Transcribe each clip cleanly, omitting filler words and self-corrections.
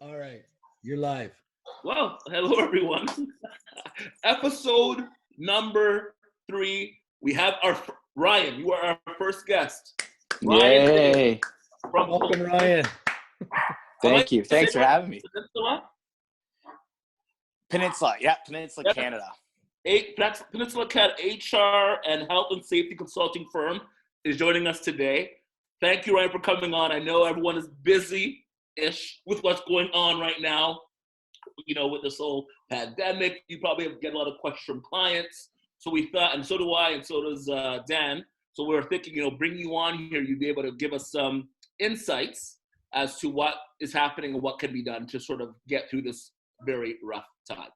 All right, you're live. Well, hello everyone. Episode number 3. We have Ryan. You are our first guest. Ryan Day Yay. from Welcome, Ryan. Am I Thank you. saying Thanks for that having me. Peninsula? Peninsula. Yeah, Peninsula, Yep. Canada. That's Peninsula Cat HR and health and safety consulting firm is joining us today. Thank you, Ryan, for coming on. I know everyone is busy-ish with what's going on right now. With this whole pandemic, you probably get a lot of questions from clients. So we thought, and so do I, and so does Dan. So we were thinking, bring you on here, you'd be able to give us some insights as to what is happening and what can be done to sort of get through this very rough time.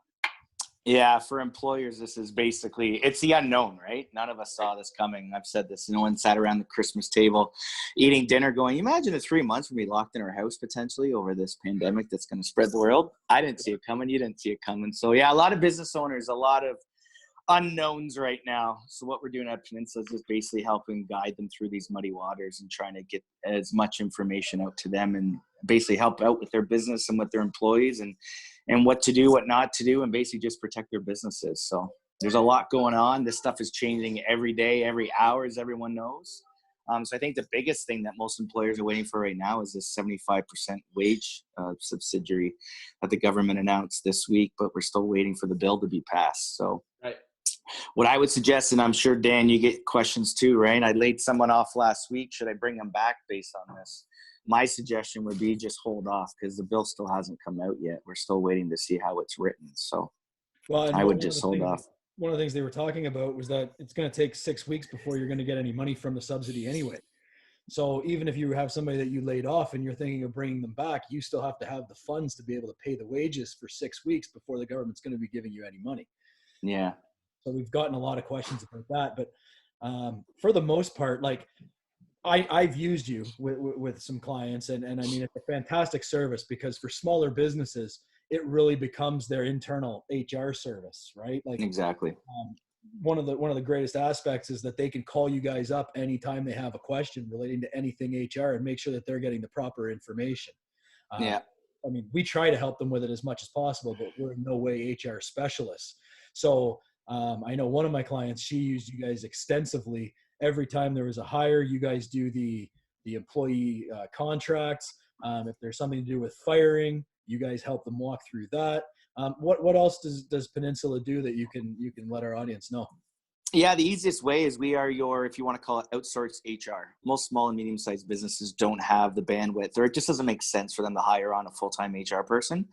Yeah, for employers, this is basically, it's the unknown, right? None of us saw this coming. I've said this. No one sat around the Christmas table eating dinner going, imagine the 3 months we'll be locked in our house potentially over this pandemic that's going to spread the world. I didn't see it coming. You didn't see it coming. So yeah, a lot of business owners, a lot of unknowns right now. So what we're doing at Peninsula is just basically helping guide them through these muddy waters and trying to get as much information out to them and basically help out with their business and with their employees and what to do, what not to do, and basically just protect their businesses. So there's a lot going on. This stuff is changing every day, every hour, as everyone knows. So I think the biggest thing that most employers are waiting for right now is this 75% wage subsidiary that the government announced this week, but we're still waiting for the bill to be passed. So Right. What I would suggest, and I'm sure, Dan, you get questions too, right? I laid someone off last week. Should I bring them back based on this? My suggestion would be just hold off because the bill still hasn't come out yet. We're still waiting to see how it's written. So Well, and I would just hold off. one of the things they were talking about was that it's going to take 6 weeks before you're going to get any money from the subsidy anyway. So even if you have somebody that you laid off and you're thinking of bringing them back, you still have to have the funds to be able to pay the wages for 6 weeks before the government's going to be giving you any money. Yeah. So we've gotten a lot of questions about that, but for the most part, like I've used you with some clients, and I mean, it's a fantastic service because for smaller businesses, it really becomes their internal HR service, right? Like Exactly. one of the greatest aspects is that they can call you guys up anytime they have a question relating to anything HR and make sure that they're getting the proper information. Yeah. I mean, we try to help them with it as much as possible, but we're in no way HR specialists. So I know one of my clients, she used you guys extensively. Every time there was a hire, you guys do the employee contracts. If there's something to do with firing, you guys help them walk through that. What else does Peninsula do that you can let our audience know? Yeah, the easiest way is we are your, if you want to call it, outsourced HR. Most small and medium-sized businesses don't have the bandwidth, or it just doesn't make sense for them to hire on a full-time HR person.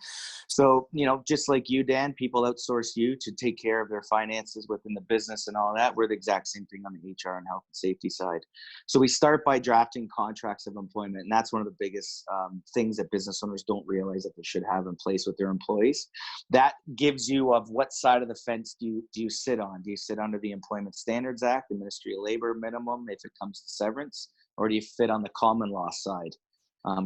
So, just like you, Dan, people outsource you to take care of their finances within the business and all that. We're the exact same thing on the HR and health and safety side. So we start by drafting contracts of employment, and that's one of the biggest things that business owners don't realize that they should have in place with their employees. That gives you of what side of the fence do you sit on? Do you sit under the Employment Standards Act, the Ministry of Labor minimum, if it comes to severance, or do you fit on the common law side?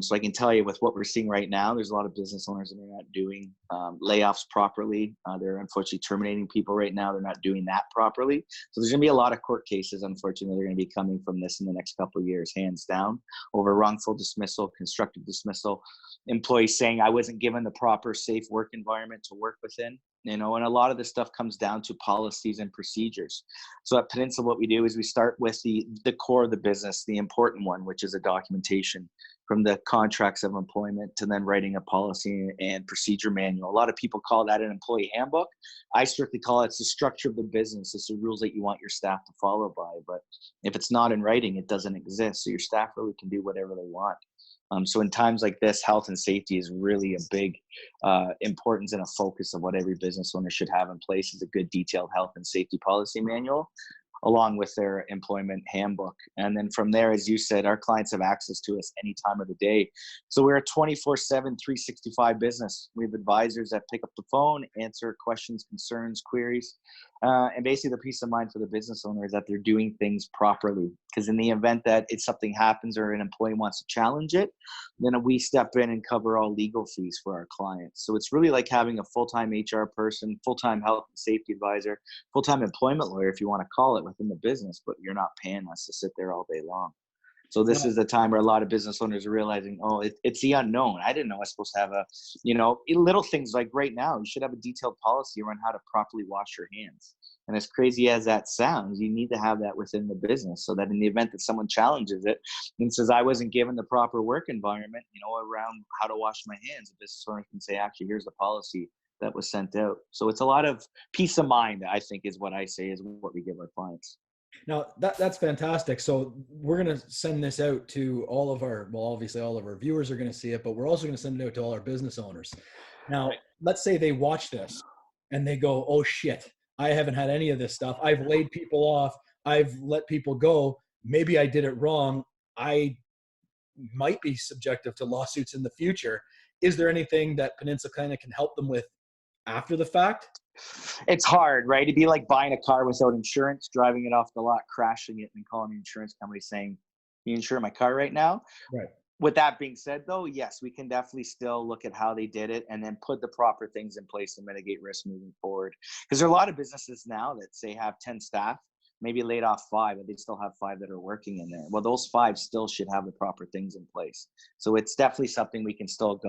So I can tell you with what we're seeing right now, there's a lot of business owners that are not doing layoffs properly. They're unfortunately terminating people right now. They're not doing that properly. So there's going to be a lot of court cases, unfortunately, that are going to be coming from this in the next couple of years, hands down, over wrongful dismissal, constructive dismissal, employees saying I wasn't given the proper safe work environment to work within. And a lot of this stuff comes down to policies and procedures. So at Peninsula, what we do is we start with the core of the business, the important one, which is a documentation from the contracts of employment to then writing a policy and procedure manual. A lot of people call that an employee handbook. I strictly call it the structure of the business. It's the rules that you want your staff to follow by. But if it's not in writing, it doesn't exist. So your staff really can do whatever they want. So in times like this, health and safety is really a big importance and a focus of what every business owner should have in place is a good detailed health and safety policy manual, along with their employment handbook. And then from there, as you said, our clients have access to us any time of the day. So we're a 24/7, 365 business. We have advisors that pick up the phone, answer questions, concerns, queries. And basically the peace of mind for the business owner is that they're doing things properly. Because in the event that something happens or an employee wants to challenge it, then we step in and cover all legal fees for our clients. So it's really like having a full-time HR person, full-time health and safety advisor, full-time employment lawyer, if you want to call it, within the business, but you're not paying us to sit there all day long. So this is the time where a lot of business owners are realizing, oh, it's the unknown. I didn't know I was supposed to have a, little things like right now, you should have a detailed policy around how to properly wash your hands. And as crazy as that sounds, you need to have that within the business so that in the event that someone challenges it and says, I wasn't given the proper work environment, around how to wash my hands, the business owner can say, actually, here's the policy that was sent out. So it's a lot of peace of mind, I think, is what I say is what we give our clients. Now that's fantastic. So we're going to send this out to all of our, well, obviously all of our viewers are going to see it, but we're also going to send it out to all our business owners. Now, let's say they watch this and they go, oh shit, I haven't had any of this stuff. I've laid people off. I've let people go. Maybe I did it wrong. I might be subjective to lawsuits in the future. Is there anything that Peninsula kind of can help them with after the fact? It's hard, right? It'd be like buying a car without insurance, driving it off the lot, crashing it, and calling the insurance company saying, "You insure my car right now?" Right. With that being said, though, yes, we can definitely still look at how they did it and then put the proper things in place to mitigate risk moving forward. Because there are a lot of businesses now that say have 10 staff, maybe laid off 5, but they still have 5 that are working in there. Well, those 5 still should have the proper things in place. So it's definitely something we can still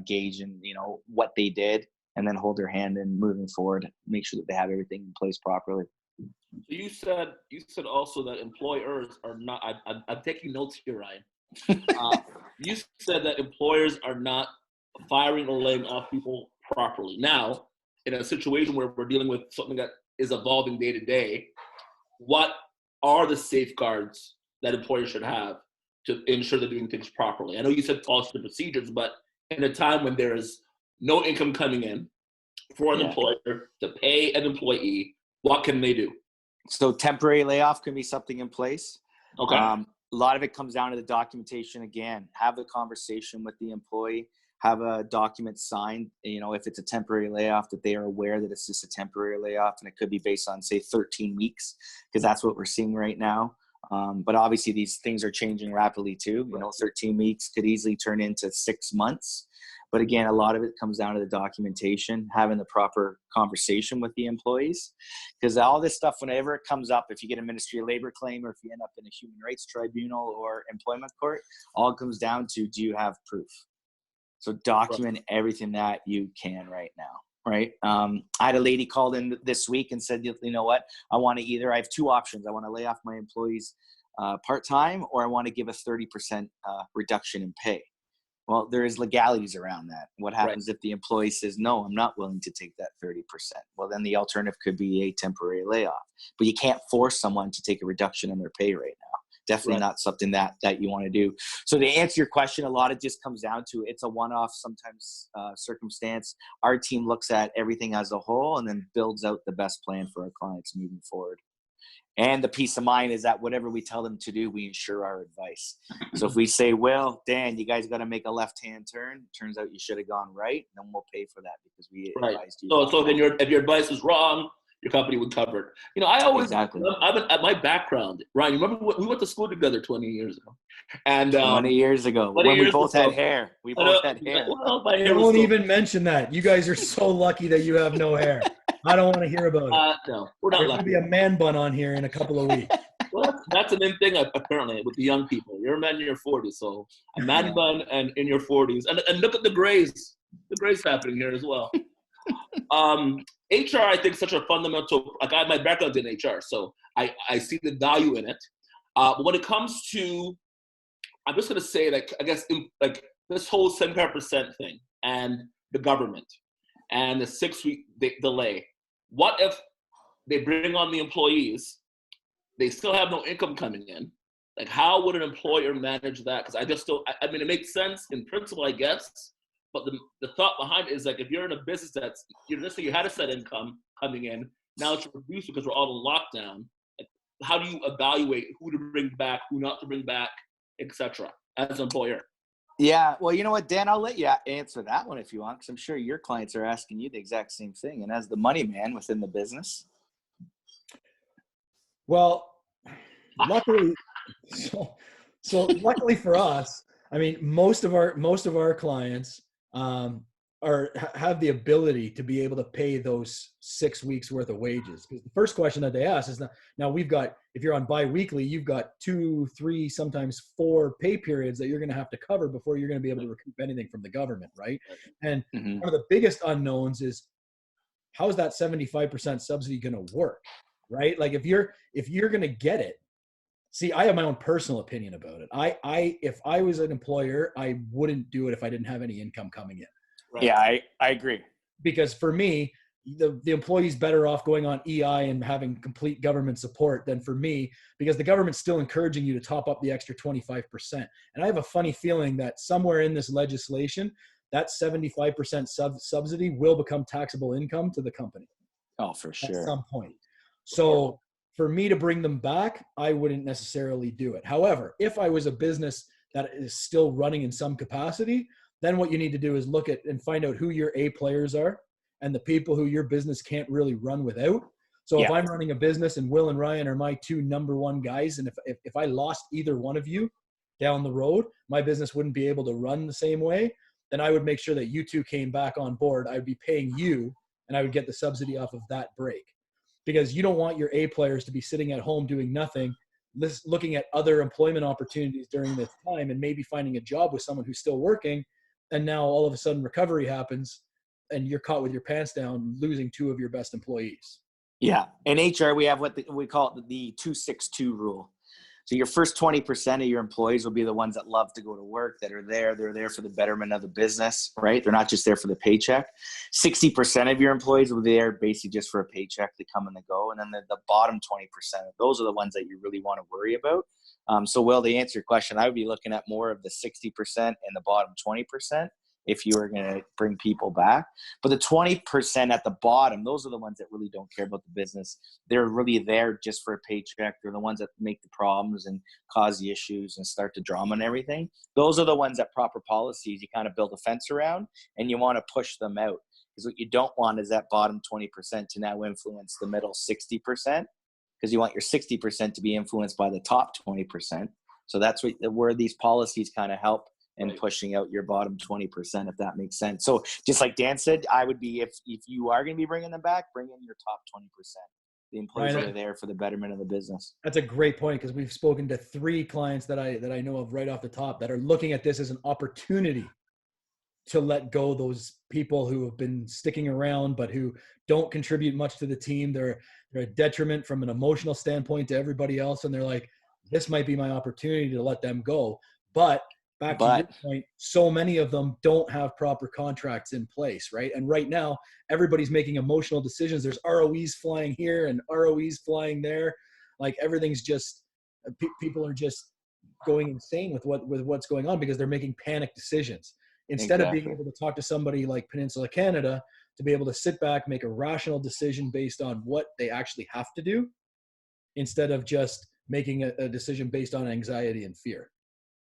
gauge in, what they did, and then hold their hand and moving forward, make sure that they have everything in place properly. So you said also that employers are not. I'm taking notes here, Ryan. You said that employers are not firing or laying off people properly. Now, in a situation where we're dealing with something that is evolving day to day, what are the safeguards that employers should have to ensure they're doing things properly? I know you said policy and procedures, but in a time when there is no income coming in for an employer to pay an employee, what can they do? So temporary layoff can be something in place. Okay. A lot of it comes down to the documentation. Again, have the conversation with the employee, have a document signed, if it's a temporary layoff, that they are aware that it's just a temporary layoff, and it could be based on, say, 13 weeks, because that's what we're seeing right now. But obviously these things are changing rapidly too. 13 weeks could easily turn into 6 months. But again, a lot of it comes down to the documentation, having the proper conversation with the employees. Because all this stuff, whenever it comes up, if you get a Ministry of Labor claim or if you end up in a human rights tribunal or employment court, all comes down to, do you have proof? So document everything that you can right now, right? I had a lady called in this week and said, you know what? I have 2 options. I want to lay off my employees part-time, or I want to give a 30% reduction in pay. Well, there is legalities around that. What happens if the employee says, no, I'm not willing to take that 30%? Well, then the alternative could be a temporary layoff. But you can't force someone to take a reduction in their pay right now. Definitely not something that you want to do. So to answer your question, a lot of it just comes down to, it's a one-off sometimes circumstance. Our team looks at everything as a whole and then builds out the best plan for our clients moving forward. And the peace of mind is that whatever we tell them to do, we ensure our advice. So if we say, well, Dan, you guys got to make a left-hand turn. Turns out you should have gone right. Then we'll pay for that because we advised you. So then if your advice is wrong, your company would cover it. I always, I've been at my background, Ryan, you remember we went to school together 20 years ago. And 20 years ago, when we both had hair. We both had hair. Don't even mention that. You guys are so lucky that you have no hair. I don't want to hear about it. No, we're not There's lucky. There'll be a man bun on here in a couple of weeks. Well, that's an in thing apparently with the young people. You're a man in your 40s, so a man bun and in your 40s. And look at the grays. The grays happening here as well. HR, I think, is such a fundamental. Like, I have my background in HR, so I see the value in it. But when it comes to, I'm just going to say, I guess, this whole 75% thing and the government and the 6-week delay. What if they bring on the employees, they still have no income coming in? Like, how would an employer manage that? Because I mean, it makes sense in principle, I guess. But the thought behind it is, like, if you're in a business that's, let's say you had a set income coming in, now it's reduced because we're all in lockdown. Like, how do you evaluate who to bring back, who not to bring back, etc. as an employer? Yeah, well, you know what, Dan, I'll let you answer that one if you want, because I'm sure your clients are asking you the exact same thing. And as the money man within the business. Well, luckily, so luckily for us, I mean, most of our clients have the ability to be able to pay those 6 weeks worth of wages. Because the first question that they ask is, now we've got, if you're on biweekly, you've got 2, 3, sometimes 4 pay periods that you're going to have to cover before you're going to be able to recoup anything from the government, right? And one of the biggest unknowns is, how is that 75% subsidy going to work, right? Like if you're going to get it, see, I have my own personal opinion about it. If I was an employer, I wouldn't do it if I didn't have any income coming in. Right? Yeah, I agree. Because for me, the employee's better off going on EI and having complete government support than for me, because the government's still encouraging you to top up the extra 25%. And I have a funny feeling that somewhere in this legislation, that 75% subsidy will become taxable income to the company. Oh, for sure. At some point. So for me to bring them back, I wouldn't necessarily do it. However, if I was a business that is still running in some capacity, then what you need to do is look at and find out who your A players are and the people who your business can't really run without. So if I'm running a business and Will and Ryan are my 2 number 1 guys, and if I lost either one of you down the road, my business wouldn't be able to run the same way, then I would make sure that you 2 came back on board. I'd be paying you, and I would get the subsidy off of that break. Because you don't want your A players to be sitting at home doing nothing, looking at other employment opportunities during this time and maybe finding a job with someone who's still working. And now all of a sudden recovery happens and you're caught with your pants down, losing 2 of your best employees. Yeah. In HR, we have what we call the 262 rule. So your first 20% of your employees will be the ones that love to go to work, that are there. They're there for the betterment of the business, right? They're not just there for the paycheck. 60% of your employees will be there basically just for a paycheck to come and to go. And then the bottom 20%, those are the ones that you really want to worry about. So, Will, to answer your question, I would be looking at more of the 60% and the bottom 20% if you were going to bring people back. But the 20% at the bottom, those are the ones that really don't care about the business. They're really there just for a paycheck. They're the ones that make the problems and cause the issues and start the drama and everything. Those are the ones that proper policies, you kind of build a fence around and you want to push them out. Because what you don't want is that bottom 20% to now influence the middle 60%, because you want your 60% to be influenced by the top 20%. So that's where these policies kind of help and pushing out your bottom 20%, if that makes sense. So just like Dan said, I would be, if you are going to be bringing them back, bring in your top 20%. The employees are there for the betterment of the business. That's a great point, because we've spoken to 3 clients that I know of right off the top that are looking at this as an opportunity to let go those people who have been sticking around but who don't contribute much to the team. They're a detriment from an emotional standpoint to everybody else, and they're like, this might be my opportunity to let them go. But back to your point, so many of them don't have proper contracts in place, right? And right now, everybody's making emotional decisions. There's ROEs flying here and ROEs flying there. Like everything's just, people are just going insane with what's going on because they're making panic decisions. Instead of being able to talk to somebody like Peninsula Canada to be able to sit back, make a rational decision based on what they actually have to do, instead of just making a decision based on anxiety and fear.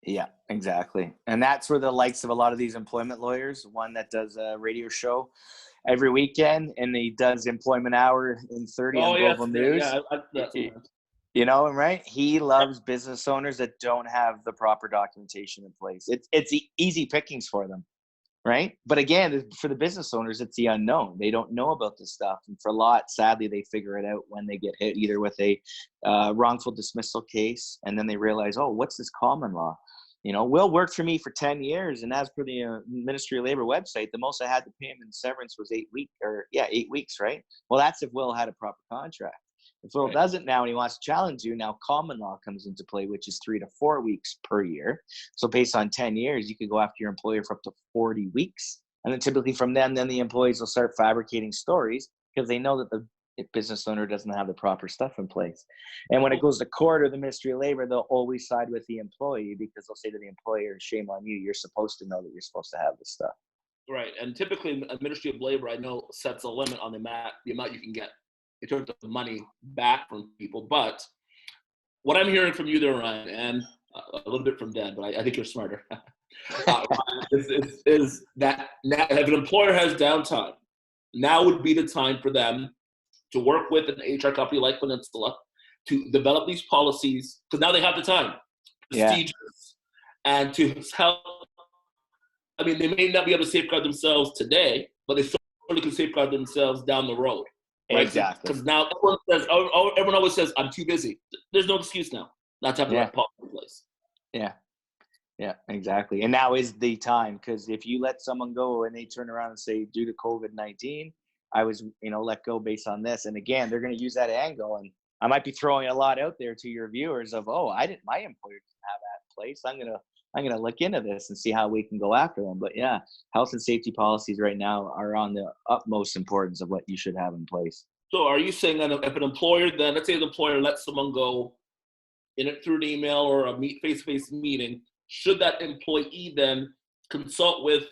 Yeah, exactly. And that's where the likes of a lot of these employment lawyers, one that does a radio show every weekend and he does Employment Hour in 30 on Global News. You know, right? He loves business owners that don't have the proper documentation in place. It's easy pickings for them, right? But again, for the business owners, it's the unknown. They don't know about this stuff. And for a lot, sadly, they figure it out when they get hit either with a wrongful dismissal case, and then they realize, oh, what's this common law? You know, Will worked for me for 10 years, and as per the Ministry of Labor website, the most I had to pay him in severance was 8 weeks, right? Well, that's if Will had a proper contract. If Will doesn't now and he wants to challenge you, now common law comes into play, which is 3 to 4 weeks per year. So based on 10 years, you could go after your employer for up to 40 weeks. And then typically from then the employees will start fabricating stories because they know that the business owner doesn't have the proper stuff in place. And when it goes to court or the Ministry of Labor, they'll always side with the employee because they'll say to the employer, shame on you, you're supposed to know that you're supposed to have this stuff. Right. And typically the Ministry of Labor, I know, sets a limit on the amount you can get in terms of money back from people. But what I'm hearing from you there, Ryan, and a little bit from Dan, but I think you're smarter, is that now, if an employer has downtime, now would be the time for them to work with an HR company like Peninsula to develop these policies, because now they have the time, procedures, and to help I mean, they may not be able to safeguard themselves today, but they certainly can safeguard themselves down the road. Right? Exactly. Because now everyone always says, I'm too busy. There's no excuse now not to have the right policy in place. Yeah. Yeah, exactly. And now is the time, because if you let someone go and they turn around and say, due to COVID-19, I was, let go based on this. And again, they're going to use that angle. And I might be throwing a lot out there to your viewers of, my employer didn't have that in place. I'm going to look into this and see how we can go after them. But yeah, health and safety policies right now are on the utmost importance of what you should have in place. So are you saying that if an employer, then let's say the employer lets someone go through an email or a face-to-face meeting, should that employee then could they consult with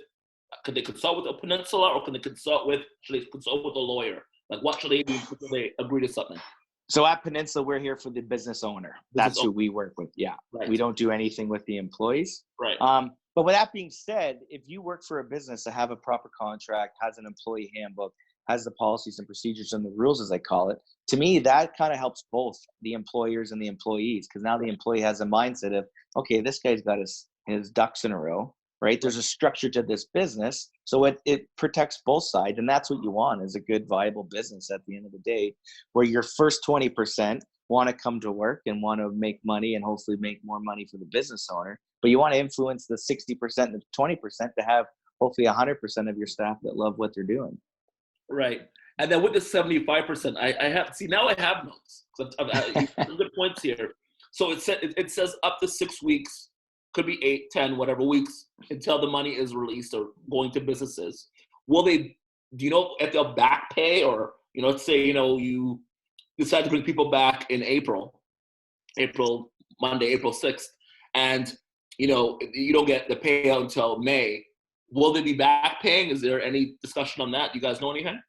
a Peninsula, or should they consult with a lawyer? Like, what should they do before they agree to something? So at Peninsula, we're here for the business owner. That's who we work with. Yeah. Right. We don't do anything with the employees. Right. But with that being said, if you work for a business that have a proper contract, has an employee handbook, has the policies and procedures and the rules, as I call it, to me, that kind of helps both the employers and the employees, because now the employee has a mindset of, okay, this guy's got his ducks in a row, right? There's a structure to this business. So it protects both sides. And that's what you want, is a good, viable business at the end of the day, where your first 20% want to come to work and want to make money and hopefully make more money for the business owner. But you want to influence the 60% and the 20% to have hopefully 100% of your staff that love what they're doing. Right. And then with the 75%, I have notes. Good points here. So it says up to 6 weeks, could be 8, 10, whatever weeks until the money is released or going to businesses. Do you know if they'll back pay, or, let's say, you decide to bring people back in Monday, April 6th, and, you don't get the payout until May. Will they be back paying? Is there any discussion on that? Do you guys know anything?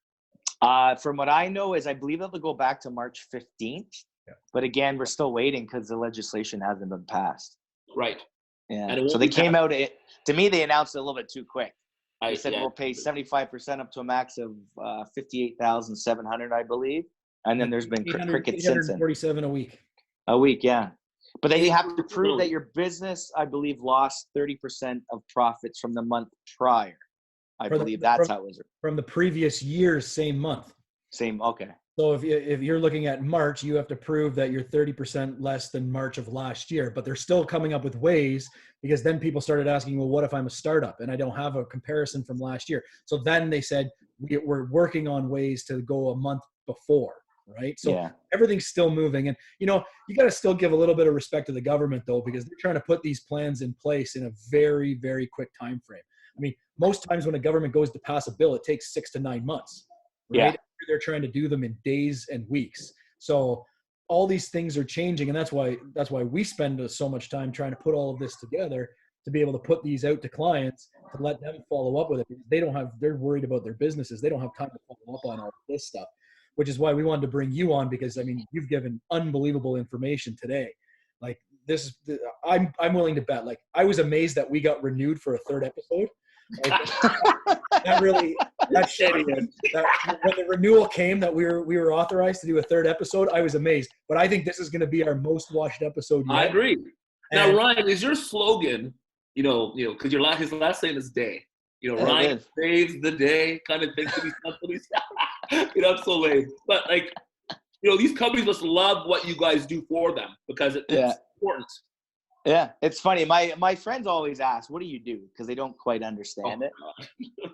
From what I know is I believe they'll go back to March 15th. Yeah. But again, we're still waiting because the legislation hasn't been passed. Right. Yeah. So they came out, to me, they announced it a little bit too quick. They said we'll pay 75% up to a max of $58,700, I believe. And then there's been crickets since then. $847 a week. A week, yeah. But then you have to prove that your business, I believe, lost 30% of profits from the month prior. I believe that's how it was. From the previous year's same month. Same, okay. So if you're looking at March, you have to prove that you're 30% less than March of last year. But they're still coming up with ways, because then people started asking, well, what if I'm a startup and I don't have a comparison from last year? So then they said, we're working on ways to go a month before. Right. So everything's still moving. And, you got to still give a little bit of respect to the government, though, because they're trying to put these plans in place in a very, very quick time frame. I mean, most times when a government goes to pass a bill, it takes 6 to 9 months. Right. Yeah. They're trying to do them in days and weeks. So all these things are changing. And that's why we spend so much time trying to put all of this together, to be able to put these out to clients, to let them follow up with it. Because they're worried about their businesses. They don't have time to follow up on all this stuff. Which is why we wanted to bring you on, because you've given unbelievable information today. Like this, I'm willing to bet. Like, I was amazed that we got renewed for a third episode. Like, that shitty. When the renewal came, that we were authorized to do a third episode, I was amazed. But I think this is going to be our most watched episode yet. I agree. Now, Ryan, is your slogan, because his last name is Day. Ryan saves the day kind of thing to these companies. I'm so lame. But these companies must love what you guys do for them, because it's important. Yeah, it's funny. My friends always ask, what do you do? Because they don't quite understand it.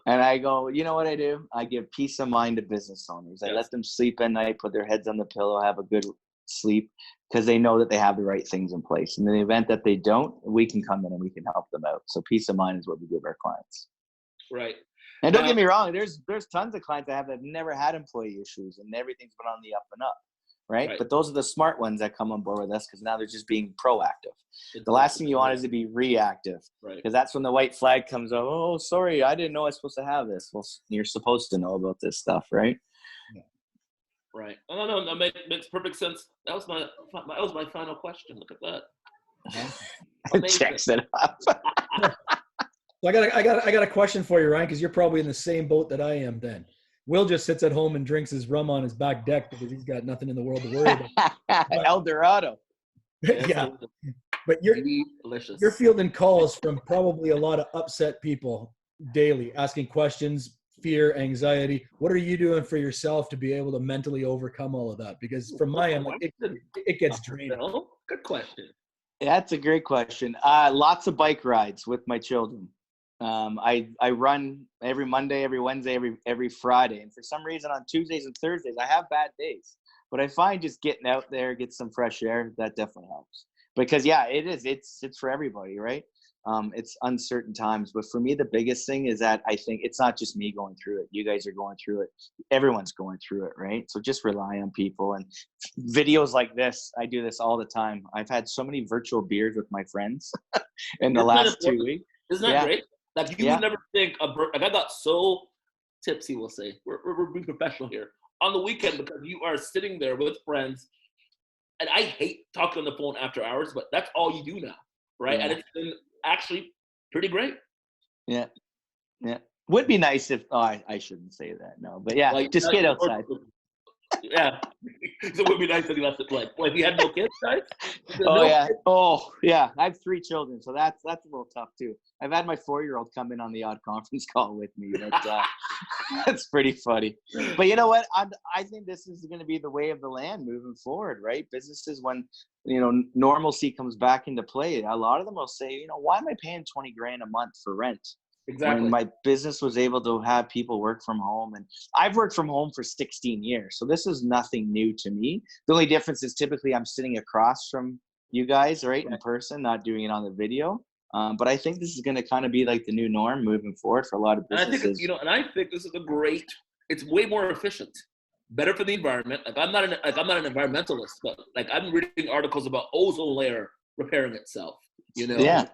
And I go, you know what I do? I give peace of mind to business owners. I let them sleep at night, put their heads on the pillow, have a good sleep, because they know that they have the right things in place. In the event that they don't, we can come in and we can help them out. So peace of mind is what we give our clients. Right. And don't get me wrong, there's tons of clients I have that have never had employee issues and everything's been on the up and up, right? But those are the smart ones that come on board with us, because now they're just being proactive. The last thing you want is to be reactive, because that's when the white flag comes up. Oh, sorry, I didn't know I was supposed to have this. Well, you're supposed to know about this stuff, right? Right. No, that makes perfect sense. That was my final question. Look at that. Checks it up. So I got a question for you, Ryan, because you're probably in the same boat that I am then. Will just sits at home and drinks his rum on his back deck because he's got nothing in the world to worry about. El Dorado. Yeah. But you're fielding calls from probably a lot of upset people daily, asking questions, fear, anxiety. What are you doing for yourself to be able to mentally overcome all of that? Because from my end, like, it gets draining. Good question. That's a great question. Lots of bike rides with my children. I run every Monday, every Wednesday, every Friday, and for some reason on Tuesdays and Thursdays I have bad days. But I find just getting out there, get some fresh air, that definitely helps. Because yeah, it is. It's for everybody, right? It's uncertain times, but for me, the biggest thing is that I think it's not just me going through it. You guys are going through it. Everyone's going through it, right? So just rely on people and videos like this. I do this all the time. I've had so many virtual beers with my friends in the last 2 weeks. Isn't that great? Like you would never think like I got so tipsy, we'll say. We're being professional here. On the weekend because you are sitting there with friends, and I hate talking on the phone after hours, but that's all you do now, right? Yeah. And it's been actually pretty great. Yeah. Would be nice if I shouldn't say that, no, but yeah, like, just get outside. Yeah, so it would be nice if you left it like. Well, if you had no kids, guys. Oh yeah. I have 3 children, so that's a little tough too. I've had my 4-year-old come in on the odd conference call with me. That's pretty funny. But you know what? I think this is going to be the way of the land moving forward, right? Businesses, when normalcy comes back into play, a lot of them will say, why am I paying $20,000 a month for rent? Exactly. When my business was able to have people work from home, and I've worked from home for 16 years, so this is nothing new to me. The only difference is typically I'm sitting across from you guys, right, in person, not doing it on the video. But I think this is going to kind of be like the new norm moving forward for a lot of businesses. And I think this is it's way more efficient, better for the environment. Like I'm not an environmentalist, but like I'm reading articles about ozone layer repairing itself. Yeah.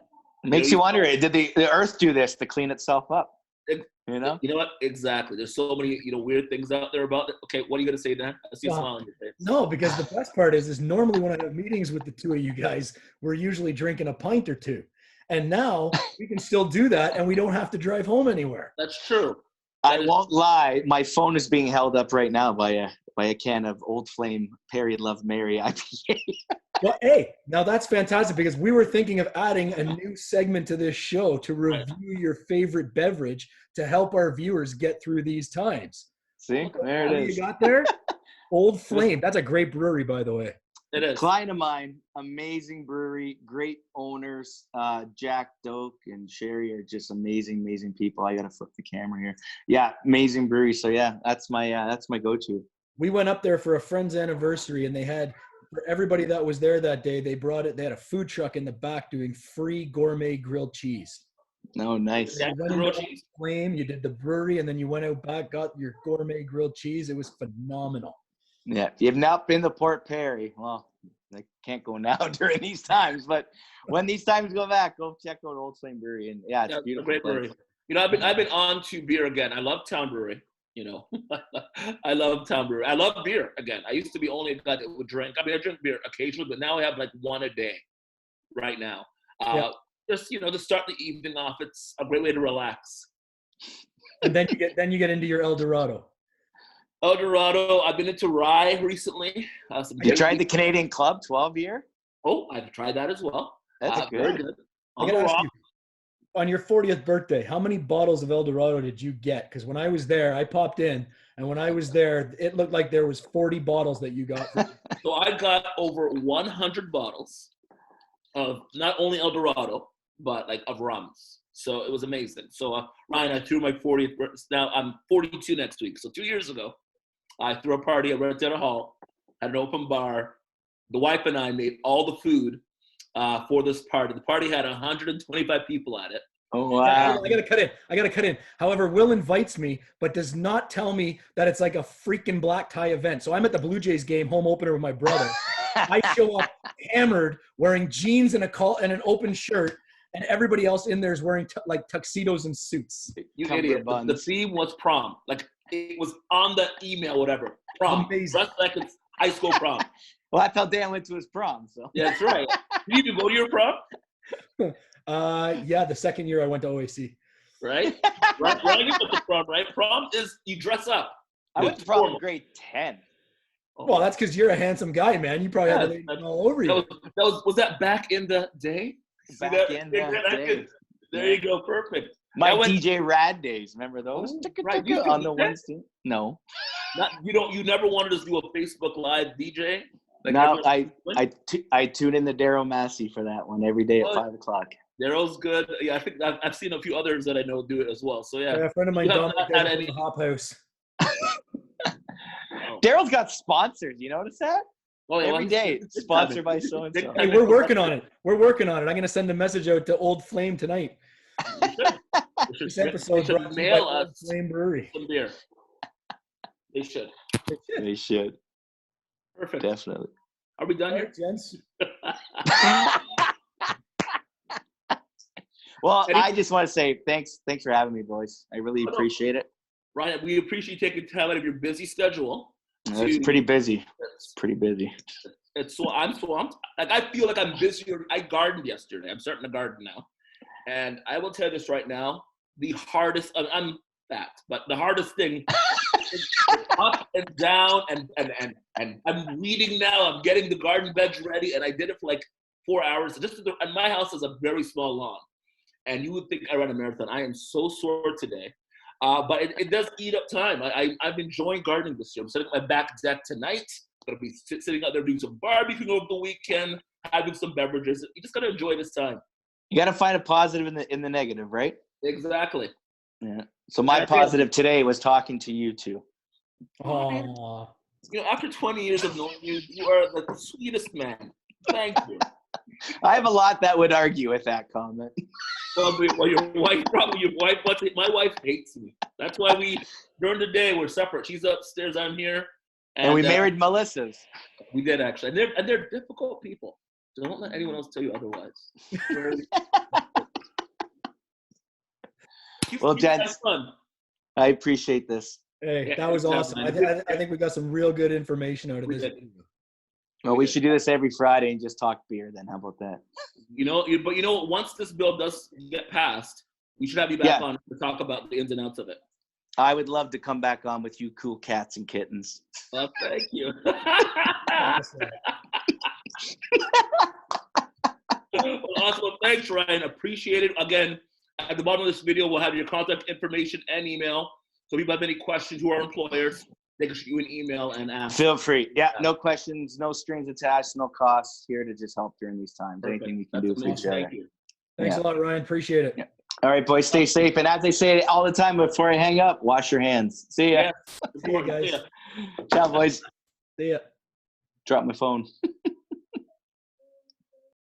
Makes you wonder, did the Earth do this to clean itself up? You know what? Exactly. There's so many, weird things out there about it. Okay, what are you going to say, Dan? I see a smile on your face. No, because the best part is normally when I have meetings with the two of you guys, we're usually drinking a pint or two. And now we can still do that, and we don't have to drive home anywhere. That's true. I won't lie. My phone is being held up right now by a can of Old Flame Perry Love Mary IPA. Well, hey, now that's fantastic, because we were thinking of adding a new segment to this show to review your favorite beverage to help our viewers get through these times. See, there it is. You got there? Old Flame. That's a great brewery, by the way. It is. Client of mine, amazing brewery, great owners. Jack Doak and Sherry are just amazing people. I gotta flip the camera here. Yeah, amazing brewery. So yeah, that's my go-to. We went up there for a friend's anniversary, and they had, for everybody that was there that day, they had a food truck in the back doing free gourmet grilled cheese. Oh, nice. You went into Flame, you did the brewery, and then you went out back, got your gourmet grilled cheese. It was phenomenal. Yeah, if you've not been to Port Perry, well, I can't go now during these times, but when these times go back, go check out Old Flame Brewery. And yeah, it's beautiful. Great brewery. I've been on to beer again. I love Town Brewery. I love Town Brewery. I love beer again. I used to be only a guy that would drink. I drink beer occasionally, but now I have like one a day right now. Just to start the evening off. It's a great way to relax. And then you get into your El Dorado. El Dorado. I've been into rye recently. You tried the Canadian Club 12-year? Oh, I've tried that as well. That's very good. I gotta ask you, on your 40th birthday, how many bottles of El Dorado did you get? Because when I was there, I popped in, and when I was there, it looked like there was 40 bottles that you got. So I got over 100 bottles of not only El Dorado, but like of rums. So it was amazing. So Ryan, I threw my 40th birthday. Now I'm 42 next week. So 2 years ago, I threw a party at Red Dead Hall, had an open bar. The wife and I made all the food for this party. The party had 125 people at it. Oh, wow. I gotta cut in. However, Will invites me, but does not tell me that it's like a freaking black tie event. So I'm at the Blue Jays game, home opener with my brother. I show up hammered, wearing jeans and an open shirt, and everybody else in there is wearing like tuxedos and suits. You idiot. The theme was prom. Like it was on the email, whatever. Prom. Amazing. Just like it's high school prom. Well, that's how Dan went to his prom. So yeah, that's right. Did you go to your prom? Yeah, the second year I went to OAC. Right? Right, you went to prom, right? Prom is you dress up. I went to prom in grade 10. Well, that's because you're a handsome guy, man. You probably had the ladies all over you. Was that back in the day? Back in the day. There you go. Perfect. My went- DJ Rad days, remember those? Right, you On do the that? ones too? No. You never wanted us to do a Facebook Live DJ? Like No, everyone- I tune in the Daryl Massey for that one every day at Oh, 5:00. Daryl's good. Yeah, I think I've seen a few others that I know do it as well. So yeah. A friend of mine, You have Dominic, not had does it in any- the Hop House. Daryl's got sponsors. You notice that? Oh, yeah, Every day, sponsored by so and so. Hey, we're working on it. We're working on it. I'm going to send a message out to Old Flame tonight. This episode brought to you by mail Old us Flame Brewery. some beer. They should. They should Perfect. definitely. Are we done All here? right, gents. Well, I just want to say thanks for having me, boys. I really no. appreciate it. Ryan, we appreciate you taking time out of your busy schedule. It's pretty busy. It's pretty busy. It's so I'm swamped. Like I feel like I'm busy. I gardened yesterday. I'm starting to garden now, and I will tell you this right now: the hardest. I'm fat, but the hardest thing is up and down, and I'm weeding now. I'm getting the garden beds ready, and I did it for like 4 hours. And my house is a very small lawn, and you would think I ran a marathon. I am so sore today. But it does eat up time. I'm enjoying gardening this year. I'm setting up my back deck tonight. Gonna be sitting out there doing some barbecuing over the weekend, having some beverages. You just gotta enjoy this time. You got to find a positive in the negative, right? Exactly. Yeah. So my positive today was talking to you two. Aw. You know, after 20 years of knowing you, you are the sweetest man. Thank you. I have a lot that would argue with that comment. Well, your wife, my wife hates me. That's why during the day, we're separate. She's upstairs, I'm here. And we married Melissa's. We did actually. And they're difficult people. So don't let anyone else tell you otherwise. Well, gents, fun. I appreciate this. Hey, Yeah, that was awesome. exactly. I think we got some real good information out of We this. did. video. Well, we should do this every Friday and just talk beer then. How about that? But you know what? Once this bill does get passed, we should have you back Yeah. on to talk about the ins and outs of it. I would love to come back on with you cool cats and kittens. Well, thank you. Awesome. Well, awesome. Well, thanks, Ryan. Appreciate it. Again, at the bottom of this video, we'll have your contact information and email. So if you have any questions who are employers, they can shoot you an email and ask. Feel free. Yeah, no questions, no strings attached, no costs. Here to just help during these times. Perfect. Anything we can That's do for amazing. each other. Thank you. Thanks a lot, Ryan. Appreciate it. Yeah. All right, boys, stay safe. And as I say all the time before I hang up, wash your hands. See ya. Yeah. See you guys. See ya. Ciao, boys. See ya. Drop my phone.